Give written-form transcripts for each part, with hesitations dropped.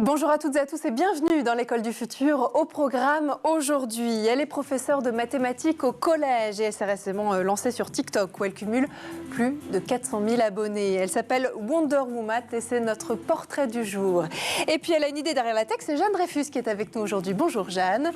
Bonjour à toutes et à tous et bienvenue dans l'École du Futur. Au programme aujourd'hui, elle est professeure de mathématiques au collège et elle s'est récemment lancée sur TikTok où elle cumule plus de 400 000 abonnés. Elle s'appelle Wonder Woman et c'est notre portrait du jour. Et puis elle a une idée derrière la tech, c'est Jeanne Dreyfus qui est avec nous aujourd'hui. Bonjour Jeanne.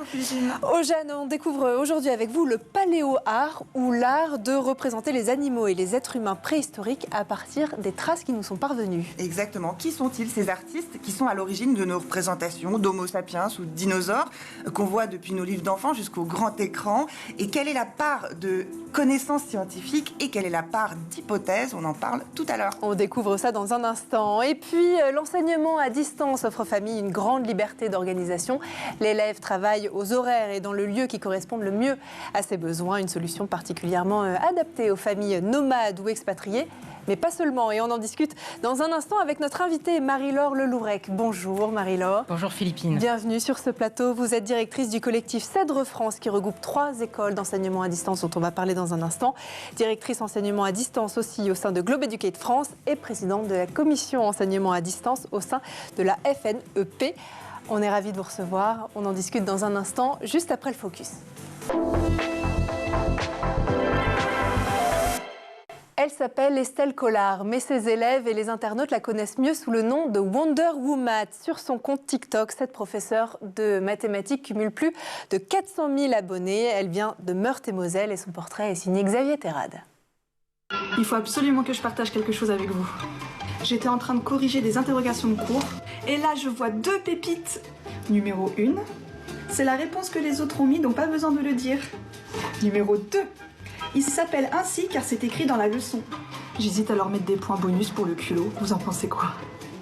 Bonjour Jeanne, on découvre aujourd'hui avec vous le paléo-art ou l'art de représenter les animaux et les êtres humains préhistoriques à partir des traces qui nous sont parvenues. Exactement. Qui sont-ils ces artistes qui sont à l'origine de nos représentations d'Homo sapiens ou de dinosaures qu'on voit depuis nos livres d'enfants jusqu'au grand écran? Et quelle est la part de connaissances scientifiques et quelle est la part d'hypothèses? On en parle tout à l'heure. On découvre ça dans un instant. Et puis, l'enseignement à distance offre aux familles une grande liberté d'organisation. L'élève travaille aux horaires et dans le lieu qui correspond le mieux à ses besoins. Une solution particulièrement adaptée aux familles nomades ou expatriées. Mais pas seulement, et on en discute dans un instant avec notre invitée Marie-Laure Lelourec. Bonjour Marie-Laure. Bonjour Philippine. Bienvenue sur ce plateau. Vous êtes directrice du collectif Cèdre France qui regroupe 3 écoles d'enseignement à distance dont on va parler dans un instant. Directrice enseignement à distance aussi au sein de Globe Educate France et présidente de la commission enseignement à distance au sein de la FNEP. On est ravis de vous recevoir. On en discute dans un instant, juste après le focus. Elle s'appelle Estelle Collard, mais ses élèves et les internautes la connaissent mieux sous le nom de Wonder Woman. Sur son compte TikTok, cette professeure de mathématiques cumule plus de 400 000 abonnés. Elle vient de Meurthe-et-Moselle et son portrait est signé Xavier Terrade. Il faut absolument que je partage quelque chose avec vous. J'étais en train de corriger des interrogations de cours et là je vois 2 pépites. Numéro 1, c'est la réponse que les autres ont mis, donc pas besoin de le dire. Numéro 2. Il s'appelle ainsi car c'est écrit dans la leçon. J'hésite à leur mettre des points bonus pour le culot. Vous en pensez quoi?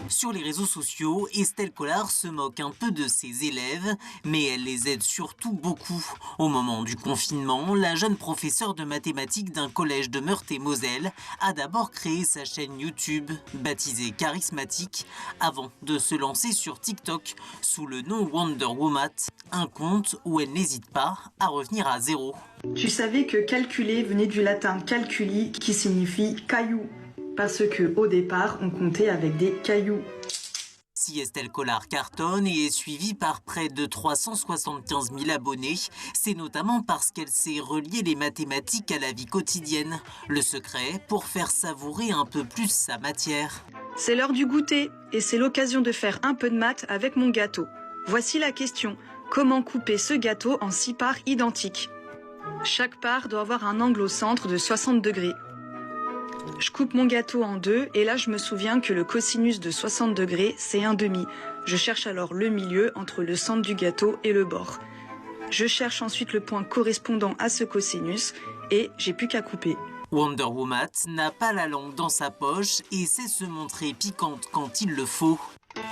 Sur les réseaux sociaux, Estelle Collard se moque un peu de ses élèves, mais elle les aide surtout beaucoup. Au moment du confinement, la jeune professeure de mathématiques d'un collège de Meurthe-et-Moselle a d'abord créé sa chaîne YouTube, baptisée Charismatique, avant de se lancer sur TikTok sous le nom Wonder Woman, un compte où elle n'hésite pas à revenir à zéro. Tu savais que calculer venait du latin calculi qui signifie caillou. Parce qu'au départ, on comptait avec des cailloux. Si Estelle Collard cartonne et est suivie par près de 375 000 abonnés, c'est notamment parce qu'elle sait relier les mathématiques à la vie quotidienne. Le secret pour faire savourer un peu plus sa matière. C'est l'heure du goûter et c'est l'occasion de faire un peu de maths avec mon gâteau. Voici la question. Comment couper ce gâteau en 6 parts identiques? Chaque part doit avoir un angle au centre de 60 degrés. Je coupe mon gâteau en 2 et là je me souviens que le cosinus de 60 degrés c'est 1/2. Je cherche alors le milieu entre le centre du gâteau et le bord. Je cherche ensuite le point correspondant à ce cosinus et j'ai plus qu'à couper. Wonder Woman n'a pas la langue dans sa poche et sait se montrer piquante quand il le faut.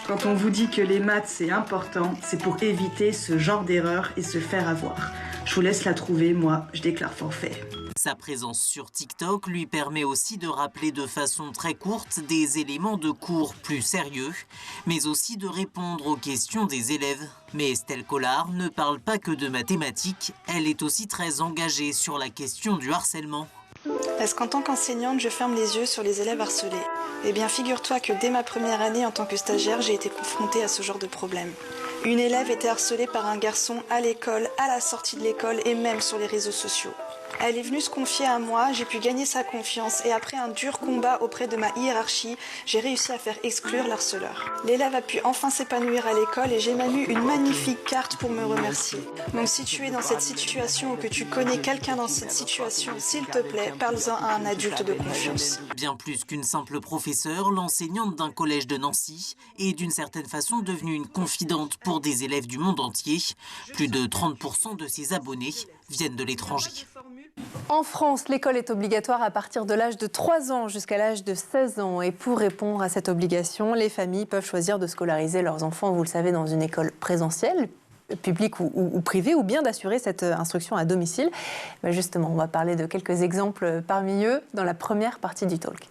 Quand on vous dit que les maths c'est important, c'est pour éviter ce genre d'erreur et se faire avoir. Je vous laisse la trouver, moi je déclare forfait. Sa présence sur TikTok lui permet aussi de rappeler de façon très courte des éléments de cours plus sérieux, mais aussi de répondre aux questions des élèves. Mais Estelle Collard ne parle pas que de mathématiques, elle est aussi très engagée sur la question du harcèlement. Est-ce qu'en tant qu'enseignante, je ferme les yeux sur les élèves harcelés? Eh bien, figure-toi que dès ma première année en tant que stagiaire, j'ai été confrontée à ce genre de problème. Une élève était harcelée par un garçon à l'école, à la sortie de l'école et même sur les réseaux sociaux. Elle est venue se confier à moi, j'ai pu gagner sa confiance et après un dur combat auprès de ma hiérarchie, j'ai réussi à faire exclure l'harceleur. L'élève a pu enfin s'épanouir à l'école et j'ai même eu une magnifique carte pour me remercier. Donc si tu es dans cette situation ou que tu connais quelqu'un dans cette situation, s'il te plaît, parle-en à un adulte de confiance. Bien plus qu'une simple professeure, l'enseignante d'un collège de Nancy est d'une certaine façon devenue une confidente pour des élèves du monde entier. Plus de 30% de ses abonnés viennent de l'étranger. En France, l'école est obligatoire à partir de l'âge de 3 ans jusqu'à l'âge de 16 ans. Et pour répondre à cette obligation, les familles peuvent choisir de scolariser leurs enfants, vous le savez, dans une école présentielle, publique ou privée, ou bien d'assurer cette instruction à domicile. Mais justement, on va parler de quelques exemples parmi eux dans la première partie du talk.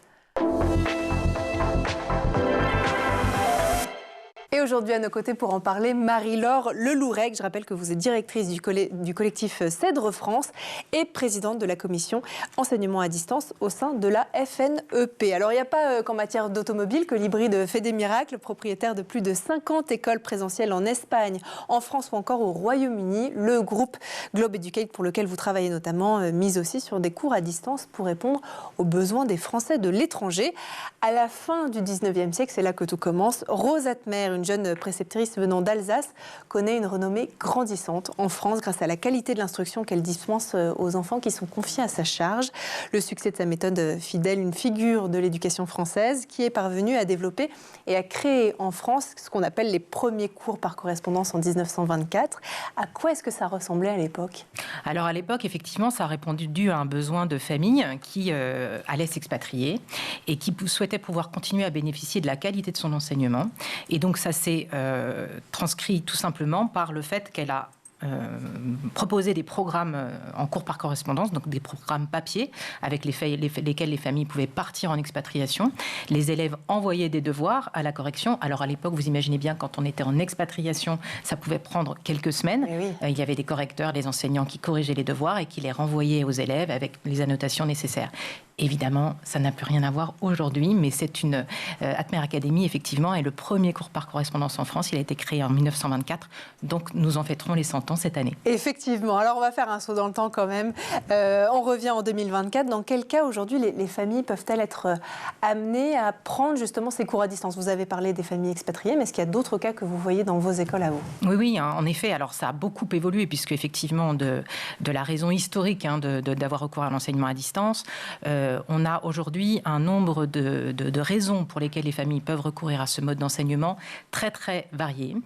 Et aujourd'hui, à nos côtés, pour en parler, Marie-Laure Lelourec. Je rappelle que vous êtes directrice du collectif Cèdre France et présidente de la commission enseignement à distance au sein de la FNEP. Alors, il n'y a pas qu'en matière d'automobile que l'hybride fait des miracles. Propriétaire de plus de 50 écoles présentielles en Espagne, en France ou encore au Royaume-Uni, le groupe Globe Educate, pour lequel vous travaillez notamment, mise aussi sur des cours à distance pour répondre aux besoins des Français de l'étranger. À la fin du 19e siècle, c'est là que tout commence. Rose Atmer, une jeune préceptrice venant d'Alsace, connaît une renommée grandissante en France grâce à la qualité de l'instruction qu'elle dispense aux enfants qui sont confiés à sa charge. Le succès de sa méthode fidèle, une figure de l'éducation française qui est parvenue à développer et à créer en France ce qu'on appelle les premiers cours par correspondance en 1924. À quoi est-ce que ça ressemblait à l'époque ? Alors à l'époque, effectivement, ça a répondu à un besoin de famille qui allait s'expatrier et qui souhaitait pouvoir continuer à bénéficier de la qualité de son enseignement. Et donc ça s'est transcrit tout simplement par le fait qu'elle a proposer des programmes en cours par correspondance, donc des programmes papier avec lesquels les familles pouvaient partir en expatriation. Les élèves envoyaient des devoirs à la correction. Alors à l'époque, vous imaginez bien, quand on était en expatriation, ça pouvait prendre quelques semaines. Oui. Il y avait des correcteurs, des enseignants qui corrigeaient les devoirs et qui les renvoyaient aux élèves avec les annotations nécessaires. Évidemment, ça n'a plus rien à voir aujourd'hui, mais c'est une Atmer Academy, effectivement, est le premier cours par correspondance en France. Il a été créé en 1924, donc nous en fêterons les 100 ans cette année. Effectivement. Alors, on va faire un saut dans le temps quand même. On revient en 2024. Dans quel cas, aujourd'hui, les familles peuvent-elles être amenées à prendre justement ces cours à distance ? Vous avez parlé des familles expatriées, mais est-ce qu'il y a d'autres cas que vous voyez dans vos écoles à vous ? Oui, en effet. Alors, ça a beaucoup évolué, puisque effectivement, de la raison historique d'avoir recours à l'enseignement à distance, on a aujourd'hui un nombre de raisons pour lesquelles les familles peuvent recourir à ce mode d'enseignement très, très varié.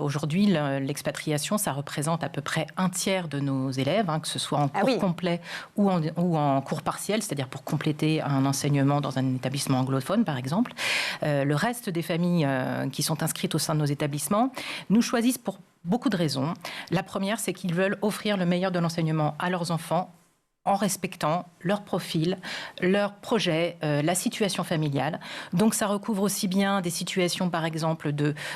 Aujourd'hui, l'expatriation, ça représente à peu près un tiers de nos élèves, que ce soit en cours complet ou en cours partiel, c'est-à-dire pour compléter un enseignement dans un établissement anglophone, par exemple. Le reste des familles qui sont inscrites au sein de nos établissements nous choisissent pour beaucoup de raisons. La première, c'est qu'ils veulent offrir le meilleur de l'enseignement à leurs enfants en respectant leur profil, leur projet, la situation familiale. Donc ça recouvre aussi bien des situations, par exemple,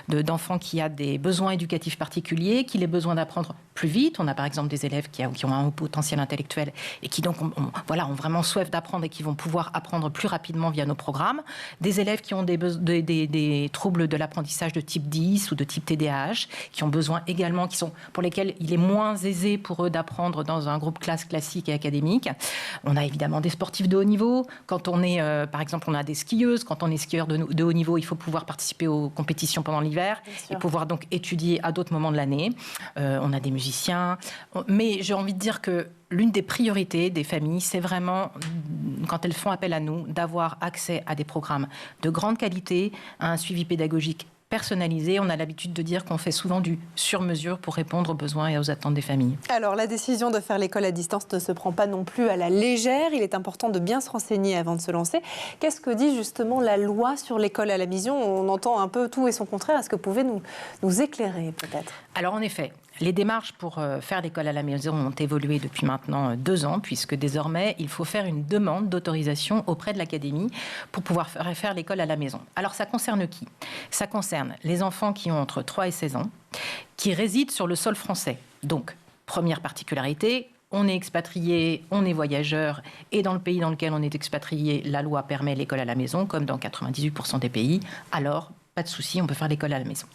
d'enfants qui ont des besoins éducatifs particuliers, qui ont besoin d'apprendre plus vite. On a par exemple des élèves qui ont un haut potentiel intellectuel et qui donc ont vraiment soif d'apprendre et qui vont pouvoir apprendre plus rapidement via nos programmes. Des élèves qui ont des troubles de l'apprentissage de type 10 ou de type TDAH, qui ont besoin également, pour lesquels il est moins aisé pour eux d'apprendre dans un groupe classe classique et académique. On a évidemment des sportifs de haut niveau. Quand on est, par exemple, on a des skieuses. Quand on est skieur de haut niveau, il faut pouvoir participer aux compétitions pendant l'hiver et pouvoir donc étudier à d'autres moments de l'année. On a des musiciens. Mais j'ai envie de dire que l'une des priorités des familles, c'est vraiment, quand elles font appel à nous, d'avoir accès à des programmes de grande qualité, à un suivi pédagogique personnalisé. On a l'habitude de dire qu'on fait souvent du sur-mesure pour répondre aux besoins et aux attentes des familles. Alors, la décision de faire l'école à distance ne se prend pas non plus à la légère. Il est important de bien se renseigner avant de se lancer. Qu'est-ce que dit justement la loi sur l'école à la maison ? On entend un peu tout et son contraire. Est-ce que vous pouvez nous éclairer peut-être ? Alors, en effet, les démarches pour faire l'école à la maison ont évolué depuis maintenant 2 ans, puisque désormais, il faut faire une demande d'autorisation auprès de l'académie pour pouvoir faire l'école à la maison. Alors, ça concerne qui ? Ça concerne les enfants qui ont entre 3 et 16 ans, qui résident sur le sol français. Donc, première particularité, on est expatrié, on est voyageur, et dans le pays dans lequel on est expatrié, la loi permet l'école à la maison, comme dans 98% des pays. Alors, pas de souci, on peut faire l'école à la maison,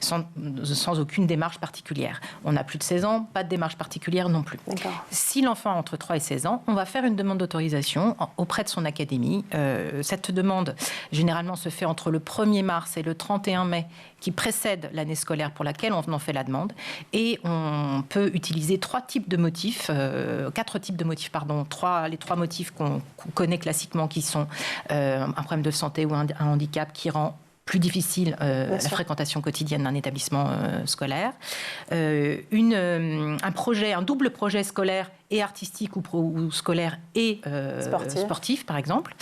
sans aucune démarche particulière. On a plus de 16 ans, pas de démarche particulière non plus. D'accord. Si l'enfant a entre 3 et 16 ans, on va faire une demande d'autorisation auprès de son académie. Cette demande, généralement, se fait entre le 1er mars et le 31 mai, qui précède l'année scolaire pour laquelle on en fait la demande. Et on peut utiliser 4 types de motifs, les 3 motifs qu'on connaît classiquement, qui sont un problème de santé ou un handicap qui rend plus difficile la fréquentation quotidienne d'un établissement scolaire, un double projet scolaire et artistique ou scolaire et sportif, par exemple.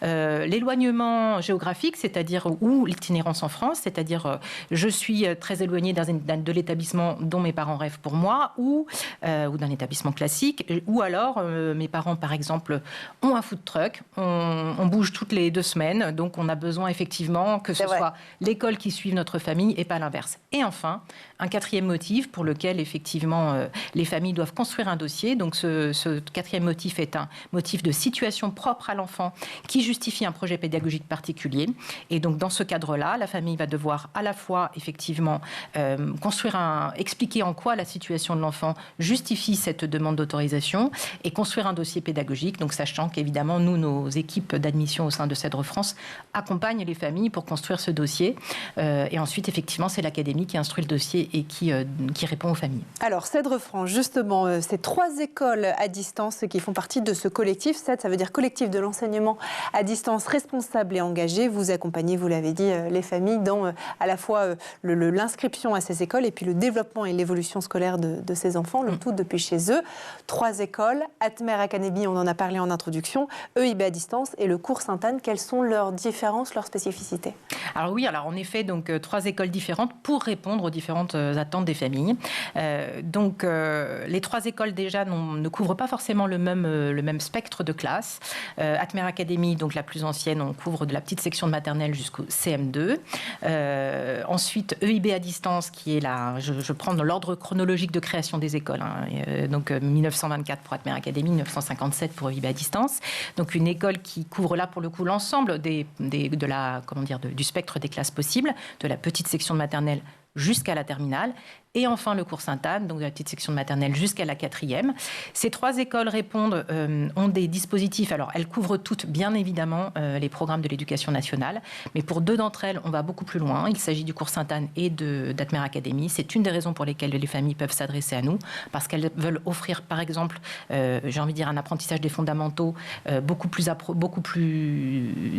L'éloignement géographique, c'est-à-dire ou l'itinérance en France, c'est-à-dire je suis très éloignée de l'établissement dont mes parents rêvent pour moi ou d'un établissement classique, ou alors mes parents, par exemple, ont un food truck, on bouge toutes les 2 semaines, donc on a besoin effectivement que ce soit l'école qui suive notre famille et pas l'inverse. Et enfin, un 4e motif pour lequel effectivement les familles doivent construire un dossier. Donc ce 4e motif est un motif de situation propre à l'enfant qui justifie un projet pédagogique particulier. Et donc dans ce cadre-là, la famille va devoir à la fois effectivement expliquer en quoi la situation de l'enfant justifie cette demande d'autorisation et construire un dossier pédagogique. Donc sachant qu'évidemment nous, nos équipes d'admission au sein de Cèdre France accompagnent les familles pour construire ce dossier. Et ensuite effectivement c'est l'académie qui instruit le dossier et qui répond aux familles. Alors, Cèdre France, justement, c'est 3 écoles à distance qui font partie de ce collectif. CED, ça veut dire collectif de l'enseignement à distance responsable et engagé. Vous accompagnez, vous l'avez dit, les familles dans à la fois l'inscription à ces écoles et puis le développement et l'évolution scolaire de ces enfants, le tout depuis chez eux. 3 écoles, Atmer Academy, on en a parlé en introduction, EIB à distance et le cours Sainte-Anne. Quelles sont leurs différences, leurs spécificités? Alors oui, en effet, donc 3 écoles différentes pour répondre aux différentes attentes des familles. Les 3 écoles déjà ne couvrent pas forcément le même spectre de classe. Atmer Academy, donc la plus ancienne, on couvre de la petite section de maternelle jusqu'au CM2. Ensuite, EIB à distance, qui est je prends dans l'ordre chronologique de création des écoles. 1924 pour Atmer Academy, 1957 pour EIB à distance. Donc une école qui couvre là pour le coup l'ensemble du spectre des classes possibles, de la petite section de maternelle jusqu'à la terminale. Et enfin, le cours Sainte-Anne, donc de la petite section de maternelle jusqu'à la 4e. Ces 3 écoles ont des dispositifs. Alors, elles couvrent toutes, bien évidemment, les programmes de l'éducation nationale. Mais pour 2 d'entre elles, on va beaucoup plus loin. Il s'agit du cours Sainte-Anne et d'Atmer Academy. C'est une des raisons pour lesquelles les familles peuvent s'adresser à nous. Parce qu'elles veulent offrir, par exemple, un apprentissage des fondamentaux beaucoup plus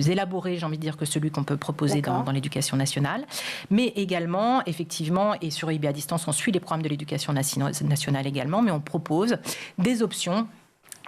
élaboré, que celui qu'on peut proposer dans l'éducation nationale. Mais également, effectivement, et sur EIB à distance, on suit les programmes de l'éducation nationale également, mais on propose des options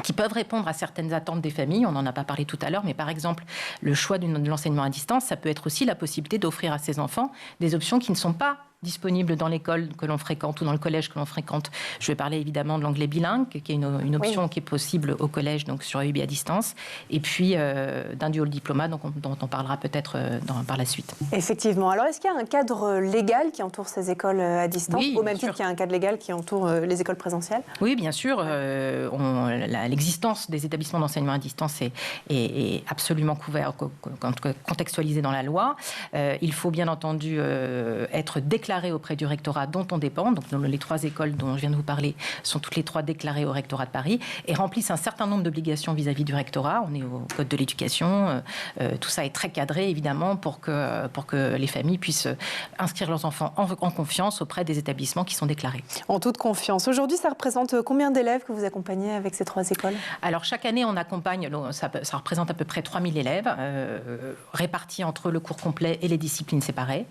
qui peuvent répondre à certaines attentes des familles. On n'en a pas parlé tout à l'heure, mais par exemple, le choix de l'enseignement à distance, ça peut être aussi la possibilité d'offrir à ses enfants des options qui ne sont pas disponibles dans l'école que l'on fréquente ou dans le collège que l'on fréquente. Je vais parler évidemment de l'anglais bilingue, qui est une option qui est possible au collège, donc sur EIB à distance, et puis d'un dual diplôme, dont on parlera peut-être par la suite. Effectivement. Alors, est-ce qu'il y a un cadre légal qui entoure ces écoles à distance, au même titre qu'il y a un cadre légal qui entoure les écoles présentielles? Oui, bien sûr. L'existence des établissements d'enseignement à distance est absolument contextualisée dans la loi. Il faut bien entendu être déclaré auprès du rectorat dont on dépend. Donc les 3 écoles dont je viens de vous parler sont toutes les 3 déclarées au rectorat de Paris et remplissent un certain nombre d'obligations vis-à-vis du rectorat. On est au code de l'éducation. Tout ça est très cadré, évidemment, pour que les familles puissent inscrire leurs enfants en confiance auprès des établissements qui sont déclarés. En toute confiance. Aujourd'hui, ça représente combien d'élèves que vous accompagnez avec ces 3 écoles? Alors, chaque année, on accompagne, ça représente à peu près 3000 élèves, répartis entre le cours complet et les disciplines séparées.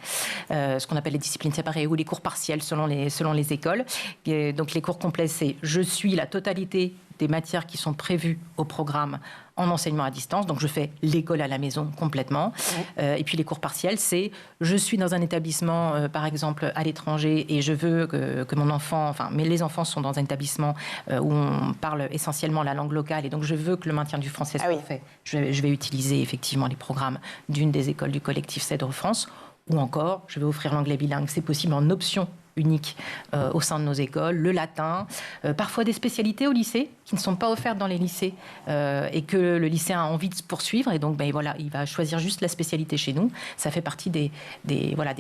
Ce qu'on appelle les disciplines séparées ou les cours partiels selon les écoles. Et donc les cours complets, c'est je suis la totalité des matières qui sont prévues au programme en enseignement à distance. Donc je fais l'école à la maison complètement. Et puis les cours partiels, c'est je suis dans un établissement, par exemple, à l'étranger et je veux que mon enfant, mais les enfants sont dans un établissement où on parle essentiellement la langue locale et donc je veux que le maintien du français soit fait. Je vais utiliser effectivement les programmes d'une des écoles du collectif Cèdre France. Ou encore, je vais offrir l'anglais bilingue. C'est possible en option unique au sein de nos écoles, le latin, parfois des spécialités au lycée qui ne sont pas offertes dans les lycées et que le lycéen a envie de poursuivre et donc il va choisir juste la spécialité chez nous. Ça fait partie des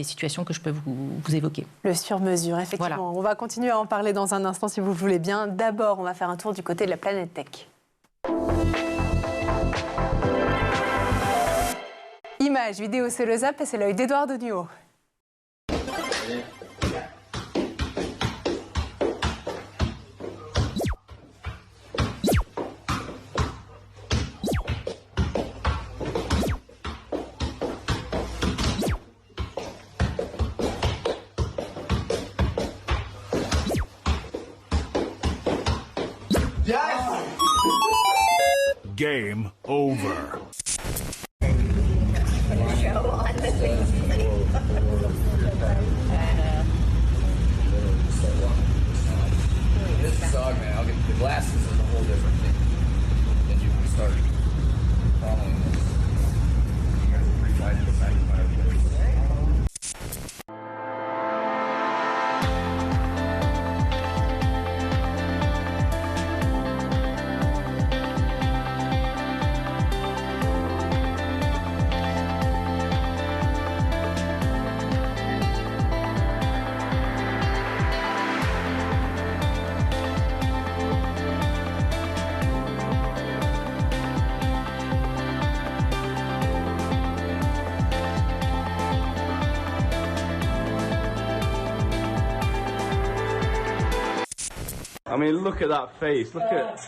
situations que je peux vous évoquer. Le sur-mesure, effectivement. Voilà. On va continuer à en parler dans un instant si vous le voulez bien. D'abord, on va faire un tour du côté de la planète tech. Images, vidéo, c'est le Zap et c'est l'œil d'Edouard Denuot. Ya Game over. This dog, man, I'll get the glasses is a whole different thing than you when we started following this. You guys are pretty tight to the back of my place. I mean, look at that face. Look at.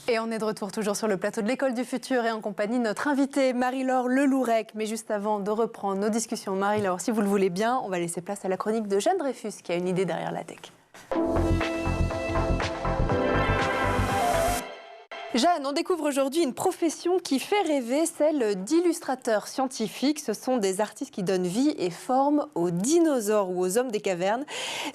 Et on est de retour toujours sur le plateau de l'École du Futur et en compagnie de notre invitée Marie-Laure Lelourec. Mais juste avant de reprendre nos discussions, Marie-Laure, si vous le voulez bien, on va laisser place à la chronique de Jeanne Dreyfus qui a une idée derrière la tech. Jeanne, on découvre aujourd'hui une profession qui fait rêver, celle d'illustrateur scientifique. Ce sont des artistes qui donnent vie et forme aux dinosaures ou aux hommes des cavernes.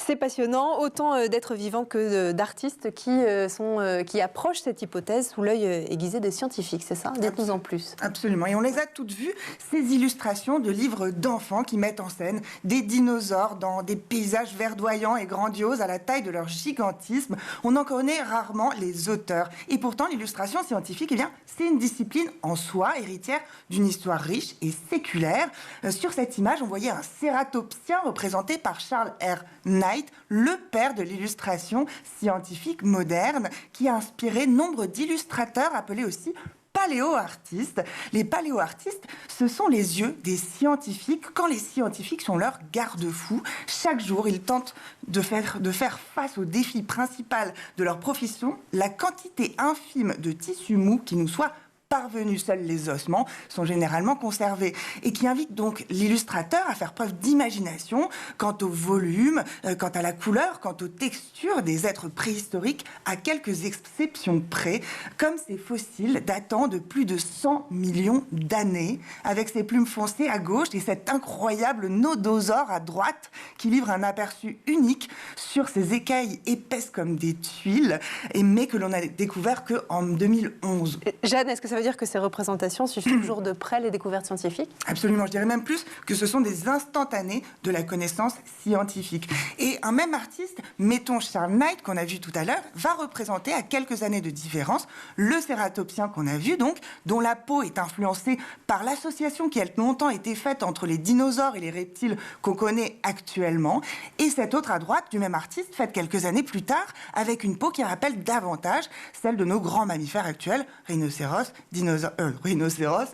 C'est passionnant, autant d'êtres vivants que d'artistes qui approchent cette hypothèse sous l'œil aiguisé des scientifiques, c'est ça? Dites-nous en plus. Absolument, et on les a toutes vues, ces illustrations de livres d'enfants qui mettent en scène des dinosaures dans des paysages verdoyants et grandioses à la taille de leur gigantisme. On en connaît rarement les auteurs. Et pourtant, l'illustration scientifique, c'est une discipline en soi, héritière d'une histoire riche et séculaire. Sur cette image, on voyait un cératopsien représenté par Charles R. Knight, le père de l'illustration scientifique moderne, qui a inspiré nombre d'illustrateurs appelés aussi paléo-artistes. Les paléo-artistes, ce sont les yeux des scientifiques quand les scientifiques sont leurs garde-fous. Chaque jour, ils tentent de faire face au défi principal de leur profession, la quantité infime de tissu mou qui nous soit parvenus, seuls les ossements sont généralement conservés, et qui invite donc l'illustrateur à faire preuve d'imagination quant au volume, quant à la couleur, quant aux textures des êtres préhistoriques, à quelques exceptions près, comme ces fossiles datant de plus de 100 millions d'années, avec ses plumes foncées à gauche et cet incroyable nodosaure à droite qui livre un aperçu unique sur ses écailles épaisses comme des tuiles, mais que l'on a découvert qu'en 2011. Jeanne, est-ce que ça veut dire que ces représentations suivent toujours de près les découvertes scientifiques? Absolument, je dirais même plus que ce sont des instantanés de la connaissance scientifique. Et un même artiste, mettons Charles Knight, qu'on a vu tout à l'heure, va représenter à quelques années de différence le cératopsien qu'on a vu, donc, dont la peau est influencée par l'association qui a longtemps été faite entre les dinosaures et les reptiles qu'on connaît actuellement. Et cette autre à droite, du même artiste, faite quelques années plus tard, avec une peau qui rappelle davantage celle de nos grands mammifères actuels, rhinocéros,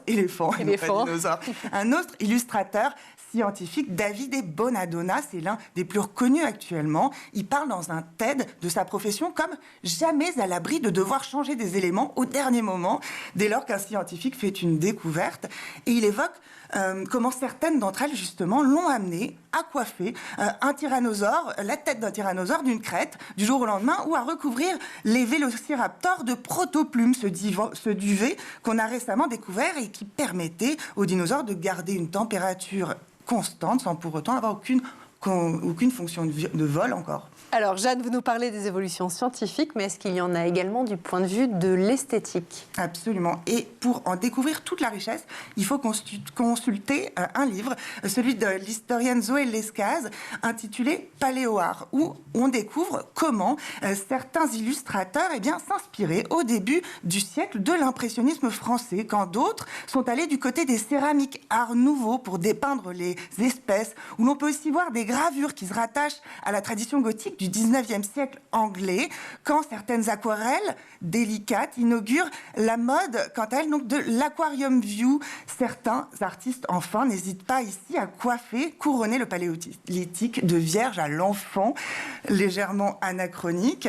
éléphant. Un autre illustrateur scientifique, Davide Bonadonna, c'est l'un des plus reconnus actuellement. Il parle dans un TED de sa profession comme jamais à l'abri de devoir changer des éléments au dernier moment, dès lors qu'un scientifique fait une découverte. Et il évoque comment certaines d'entre elles, justement, l'ont amené à coiffer un tyrannosaure, la tête d'un tyrannosaure d'une crête, du jour au lendemain, ou à recouvrir les vélociraptors de protoplumes, ce duvet qu'on a récemment découvert et qui permettait aux dinosaures de garder une température constante sans pour autant avoir aucune aucune fonction de vol encore. Alors Jeanne, vous nous parlez des évolutions scientifiques, mais est-ce qu'il y en a également du point de vue de l'esthétique ? Absolument. Et pour en découvrir toute la richesse, il faut consulter un livre, celui de l'historienne Zoé Lescaz, intitulé Paléoart, où on découvre comment certains illustrateurs s'inspiraient au début du siècle de l'impressionnisme français, quand d'autres sont allés du côté des céramiques art nouveau pour dépeindre les espèces, où l'on peut aussi voir des gravures qui se rattachent à la tradition gothique du 19e siècle anglais, quand certaines aquarelles délicates inaugurent la mode, quant à elles, donc de l'aquarium view. Certains artistes, enfin, n'hésitent pas ici à couronner le paléolithique de vierge à l'enfant, légèrement anachronique.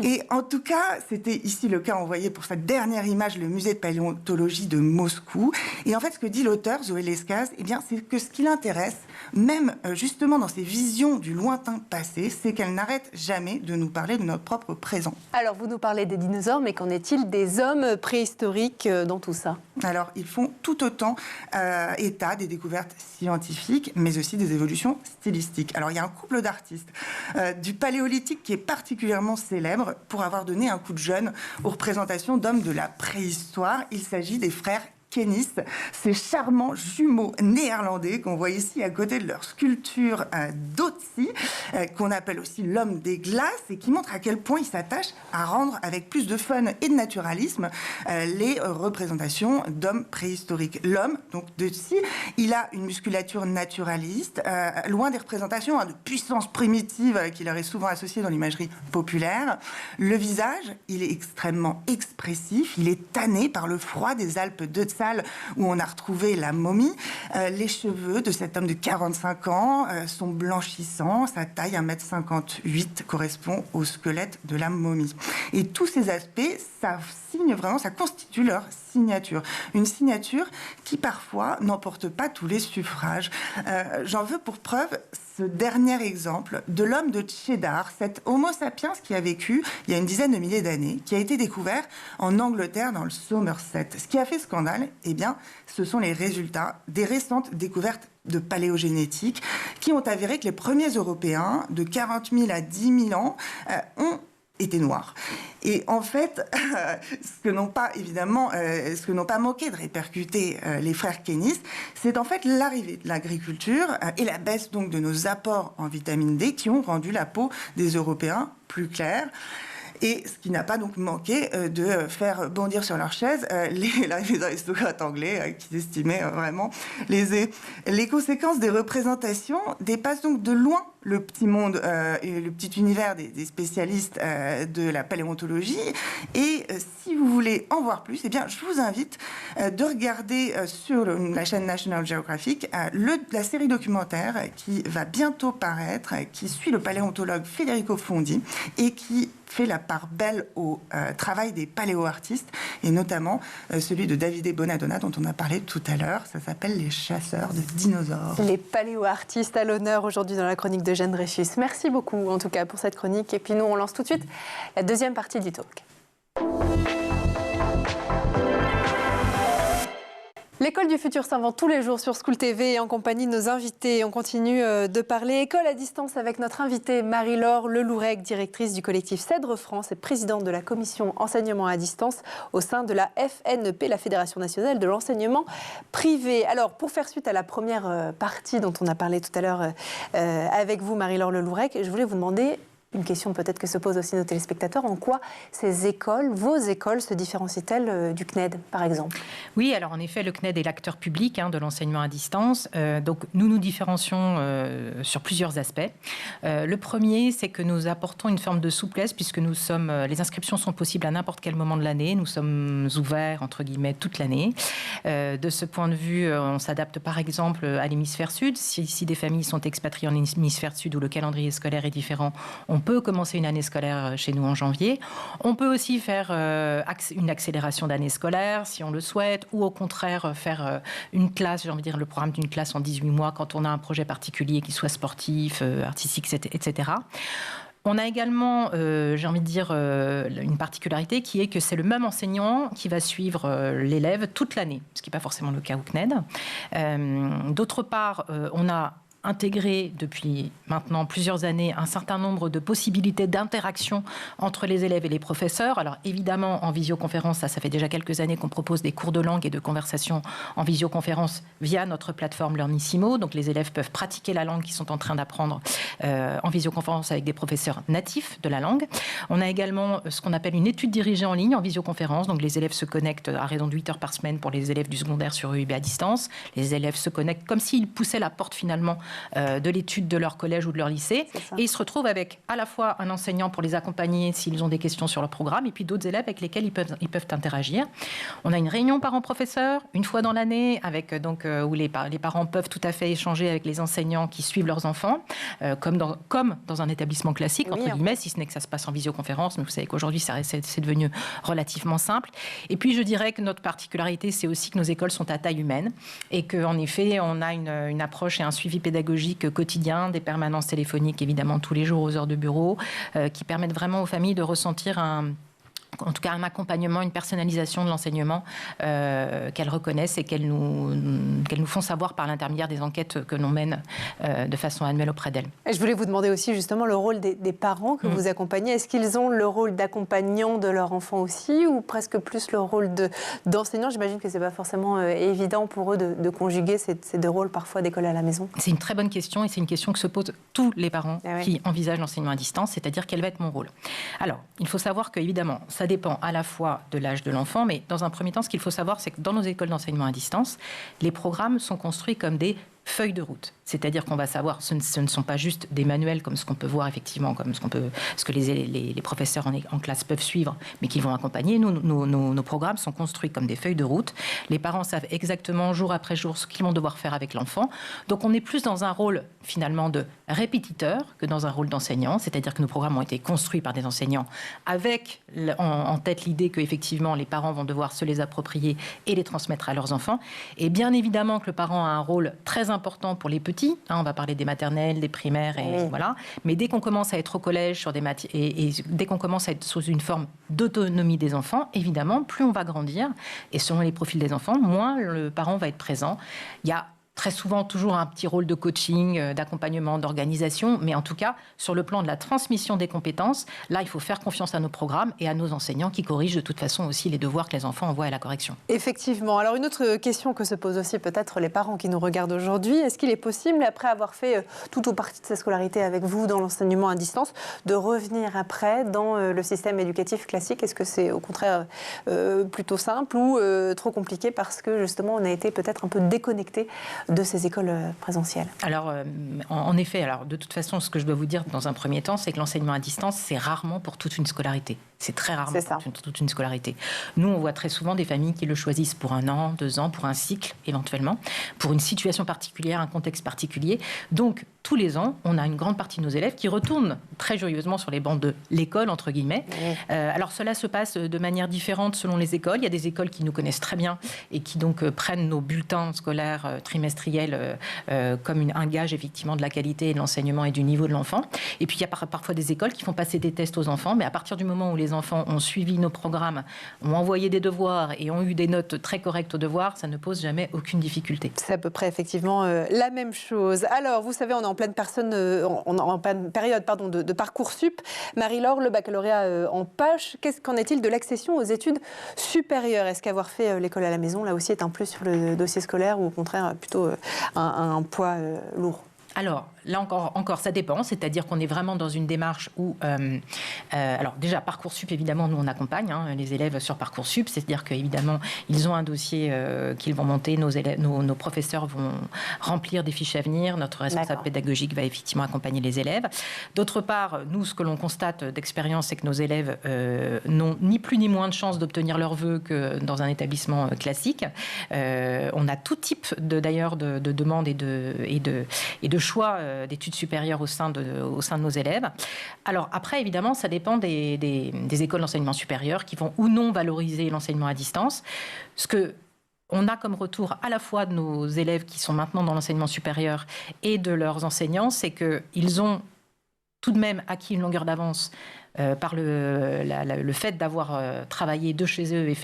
Et en tout cas, c'était ici le cas envoyé pour cette dernière image, le musée de paléontologie de Moscou. Et en fait, ce que dit l'auteur, Zoé Lescaz, c'est que ce qui l'intéresse, même justement dans ses visions du lointain passé, c'est qu'elle n'arrête jamais de nous parler de notre propre présent. Alors, vous nous parlez des dinosaures, mais qu'en est-il des hommes préhistoriques dans tout ça ? Alors, ils font tout autant état des découvertes scientifiques, mais aussi des évolutions stylistiques. Alors, il y a un couple d'artistes du Paléolithique qui est particulièrement célèbre pour avoir donné un coup de jeune aux représentations d'hommes de la préhistoire. Il s'agit des frères Kennis, ces charmants jumeaux néerlandais qu'on voit ici à côté de leur sculpture d'Otzi, qu'on appelle aussi l'homme des glaces, et qui montre à quel point il s'attache à rendre avec plus de fun et de naturalisme les représentations d'hommes préhistoriques. L'homme, donc d'Otzi, il a une musculature naturaliste, loin des représentations de puissance primitive qu'il aurait souvent associées dans l'imagerie populaire. Le visage, il est extrêmement expressif, il est tanné par le froid des Alpes d'Otzi, où on a retrouvé la momie. Les cheveux de cet homme de 45 ans sont blanchissants. Sa taille, 1,58 m, correspond au squelette de la momie. Et tous ces aspects, ça signe vraiment, ça constitue leur signature. Une signature qui, parfois, n'emporte pas tous les suffrages. J'en veux pour preuve ce dernier exemple de l'homme de Cheddar, cet Homo sapiens qui a vécu il y a une dizaine de milliers d'années, qui a été découvert en Angleterre dans le Somerset. Ce qui a fait scandale, ce sont les résultats des récentes découvertes de paléogénétique qui ont avéré que les premiers Européens, de 40 000 à 10 000 ans, ont été noirs. Et en fait, ce que n'ont pas manqué de répercuter les frères Kennis, c'est en fait l'arrivée de l'agriculture et la baisse donc de nos apports en vitamine D qui ont rendu la peau des Européens plus claire. Et ce qui n'a pas donc manqué de faire bondir sur leur chaise les aristocrates anglais qui estimaient vraiment lésés. Les conséquences des représentations dépassent donc de loin le petit monde et le petit univers des spécialistes de la paléontologie. Et si vous voulez en voir plus, je vous invite de regarder sur la chaîne National Geographic la série documentaire qui va bientôt paraître, qui suit le paléontologue Federico Fondi et qui fait la part belle au travail des paléoartistes, et notamment celui de Davide Bonadonna, dont on a parlé tout à l'heure. Ça s'appelle Les chasseurs de dinosaures. Les paléoartistes à l'honneur aujourd'hui dans la chronique de Jeanne Dreyfus. Merci beaucoup, en tout cas, pour cette chronique. Et puis nous, on lance tout de suite la deuxième partie du talk. L'école du futur s'invente tous les jours sur School TV et en compagnie de nos invités. On continue de parler école à distance avec notre invitée Marie-Laure Lelourec, directrice du collectif Cèdre France et présidente de la commission enseignement à distance au sein de la FNEP, la Fédération nationale de l'enseignement privé. Alors, pour faire suite à la première partie dont on a parlé tout à l'heure avec vous, Marie-Laure Lelourec, je voulais vous demander une question peut-être que se posent aussi nos téléspectateurs. En quoi ces écoles, vos écoles, se différencient-elles du CNED, par exemple ? Oui, alors en effet, le CNED est l'acteur public de l'enseignement à distance. Donc, nous nous différencions sur plusieurs aspects. Le premier, c'est que nous apportons une forme de souplesse puisque les inscriptions sont possibles à n'importe quel moment de l'année. Nous sommes ouverts, entre guillemets, toute l'année. De ce point de vue, on s'adapte par exemple à l'hémisphère sud. Si des familles sont expatriées en hémisphère sud où le calendrier scolaire est différent, on peut commencer une année scolaire chez nous en janvier. On peut aussi faire une accélération d'année scolaire si on le souhaite, ou au contraire faire une classe, j'ai envie de dire le programme d'une classe en 18 mois quand on a un projet particulier qui soit sportif, artistique, etc. On a également, j'ai envie de dire, une particularité qui est que c'est le même enseignant qui va suivre l'élève toute l'année, ce qui n'est pas forcément le cas au CNED. D'autre part, on a intégré depuis maintenant plusieurs années un certain nombre de possibilités d'interaction entre les élèves et les professeurs. Alors évidemment, en visioconférence, ça fait déjà quelques années qu'on propose des cours de langue et de conversation en visioconférence via notre plateforme Learnissimo. Donc les élèves peuvent pratiquer la langue qu'ils sont en train d'apprendre en visioconférence avec des professeurs natifs de la langue. On a également ce qu'on appelle une étude dirigée en ligne en visioconférence. Donc les élèves se connectent à raison de 8 heures par semaine pour les élèves du secondaire sur UIB à distance. Les élèves se connectent comme s'ils poussaient la porte finalement de l'étude de leur collège ou de leur lycée. Et ils se retrouvent avec à la fois un enseignant pour les accompagner s'ils ont des questions sur leur programme et puis d'autres élèves avec lesquels ils peuvent interagir. On a une réunion parents-professeurs une fois dans l'année avec, où les parents peuvent tout à fait échanger avec les enseignants qui suivent leurs enfants, comme dans un établissement classique, entre guillemets, si ce n'est que ça se passe en visioconférence. Mais vous savez qu'aujourd'hui, c'est devenu relativement simple. Et puis, je dirais que notre particularité, c'est aussi que nos écoles sont à taille humaine et qu'en effet, on a une approche et un suivi pédagogique quotidien, des permanences téléphoniques évidemment tous les jours aux heures de bureau, qui permettent vraiment aux familles de ressentir en tout cas un accompagnement, une personnalisation de l'enseignement qu'elles reconnaissent et qu'elles nous font savoir par l'intermédiaire des enquêtes que l'on mène de façon annuelle auprès d'elles. Et je voulais vous demander aussi justement le rôle des parents que vous accompagnez. Est-ce qu'ils ont le rôle d'accompagnant de leur enfant aussi ou presque plus le rôle d'enseignant? J'imagine que ce n'est pas forcément évident pour eux de conjuguer ces deux rôles parfois d'école à la maison. C'est une très bonne question et c'est une question que se posent tous les parents qui envisagent l'enseignement à distance, c'est-à-dire quel va être mon rôle. Alors, il faut savoir qu'évidemment, ça dépend à la fois de l'âge de l'enfant, mais dans un premier temps, ce qu'il faut savoir, c'est que dans nos écoles d'enseignement à distance, les programmes sont construits comme des feuilles de route. C'est-à-dire qu'on va savoir, ce ne sont pas juste des manuels comme ce qu'on peut voir effectivement, comme ce que les professeurs en classe peuvent suivre, mais qui vont accompagner. Nos programmes sont construits comme des feuilles de route. Les parents savent exactement jour après jour ce qu'ils vont devoir faire avec l'enfant. Donc on est plus dans un rôle finalement de répétiteur que dans un rôle d'enseignant. C'est-à-dire que nos programmes ont été construits par des enseignants avec en tête l'idée qu'effectivement les parents vont devoir se les approprier et les transmettre à leurs enfants. Et bien évidemment que le parent a un rôle très important pour les petits. On va parler des maternelles, des primaires, et voilà. Mais dès qu'on commence à être au collège sur des et dès qu'on commence à être sous une forme d'autonomie des enfants, évidemment, plus on va grandir, et selon les profils des enfants, moins le parent va être présent. Il y a très souvent toujours un petit rôle de coaching, d'accompagnement, d'organisation, mais en tout cas, sur le plan de la transmission des compétences, là, il faut faire confiance à nos programmes et à nos enseignants qui corrigent de toute façon aussi les devoirs que les enfants envoient à la correction. Effectivement. Alors, une autre question que se posent aussi peut-être les parents qui nous regardent aujourd'hui, est-ce qu'il est possible, après avoir fait tout ou partie de sa scolarité avec vous dans l'enseignement à distance, de revenir après dans le système éducatif classique? Est-ce que c'est au contraire plutôt simple ou trop compliqué parce que justement, on a été peut-être un peu déconnecté de ces écoles présentielles? Alors, en effet, de toute façon, ce que je dois vous dire dans un premier temps, c'est que l'enseignement à distance, c'est rarement pour toute une scolarité. C'est très rarement pour toute une scolarité. Nous, on voit très souvent des familles qui le choisissent pour 1 an, 2 ans, pour un cycle éventuellement, pour une situation particulière, un contexte particulier. Donc, tous les ans, on a une grande partie de nos élèves qui retournent très joyeusement sur les bancs de l'école, entre guillemets. Alors, cela se passe de manière différente selon les écoles. Il y a des écoles qui nous connaissent très bien et qui donc prennent nos bulletins scolaires trimestriels comme un gage effectivement de la qualité et de l'enseignement et du niveau de l'enfant. Et puis, il y a parfois des écoles qui font passer des tests aux enfants, mais à partir du moment où les enfants ont suivi nos programmes, ont envoyé des devoirs et ont eu des notes très correctes aux devoirs, ça ne pose jamais aucune difficulté. C'est à peu près effectivement la même chose. Alors, vous savez, on est en pleine période de Parcoursup. Marie-Laure, le baccalauréat en poche, qu'en est-il de l'accession aux études supérieures? Est-ce qu'avoir fait l'école à la maison, là aussi, est un plus sur le dossier scolaire ou au contraire plutôt un poids lourd? Alors, là encore, ça dépend. C'est-à-dire qu'on est vraiment dans une démarche où... alors déjà, Parcoursup, évidemment, nous, on accompagne les élèves sur Parcoursup. C'est-à-dire qu'évidemment, ils ont un dossier qu'ils vont monter. Nos professeurs vont remplir des fiches à venir. Notre responsable pédagogique va effectivement accompagner les élèves. D'autre part, nous, ce que l'on constate d'expérience, c'est que nos élèves n'ont ni plus ni moins de chances d'obtenir leurs vœux que dans un établissement classique. On a tout type de demandes et de choix d'études supérieures au sein de nos élèves. Alors après, évidemment, ça dépend des écoles d'enseignement supérieur qui vont ou non valoriser l'enseignement à distance. Ce que on a comme retour à la fois de nos élèves qui sont maintenant dans l'enseignement supérieur et de leurs enseignants, c'est qu'ils ont tout de même acquis une longueur d'avance par le fait d'avoir travaillé de chez eux et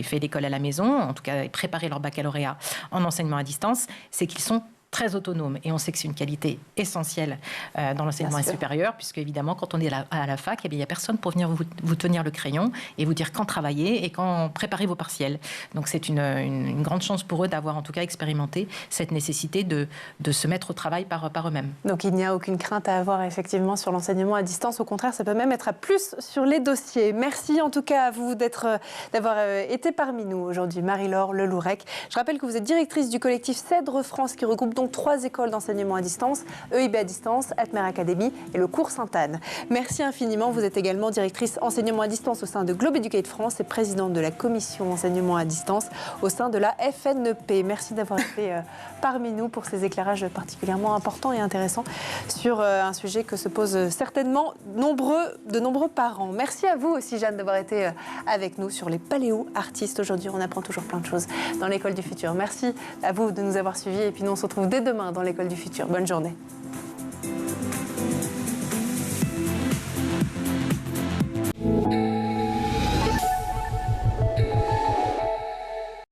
fait l'école à la maison, en tout cas préparé leur baccalauréat en enseignement à distance, c'est qu'ils sont très autonome. Et on sait que c'est une qualité essentielle dans l'enseignement supérieur, puisque évidemment, quand on est à la fac, il n'y a personne pour venir vous tenir le crayon et vous dire quand travailler et quand préparer vos partiels. Donc c'est une grande chance pour eux d'avoir en tout cas expérimenté cette nécessité de se mettre au travail par eux-mêmes. Donc il n'y a aucune crainte à avoir effectivement sur l'enseignement à distance. Au contraire, ça peut même être à plus sur les dossiers. Merci en tout cas à vous d'avoir été parmi nous aujourd'hui, Marie-Laure Lelourec. Je rappelle que vous êtes directrice du collectif Cèdre France qui regroupe donc 3 écoles d'enseignement à distance, EIB à distance, Atmer Academy et le cours Sainte-Anne. Merci infiniment. Vous êtes également directrice enseignement à distance au sein de Globe Educate France et présidente de la commission enseignement à distance au sein de la FNEP. Merci d'avoir été parmi nous pour ces éclairages particulièrement importants et intéressants sur un sujet que se posent certainement de nombreux parents. Merci à vous aussi, Jeanne, d'avoir été avec nous sur les paléo-artistes. Aujourd'hui, on apprend toujours plein de choses dans l'école du futur. Merci à vous de nous avoir suivis et puis nous, on se retrouve dès demain dans l'école du futur. Bonne journée.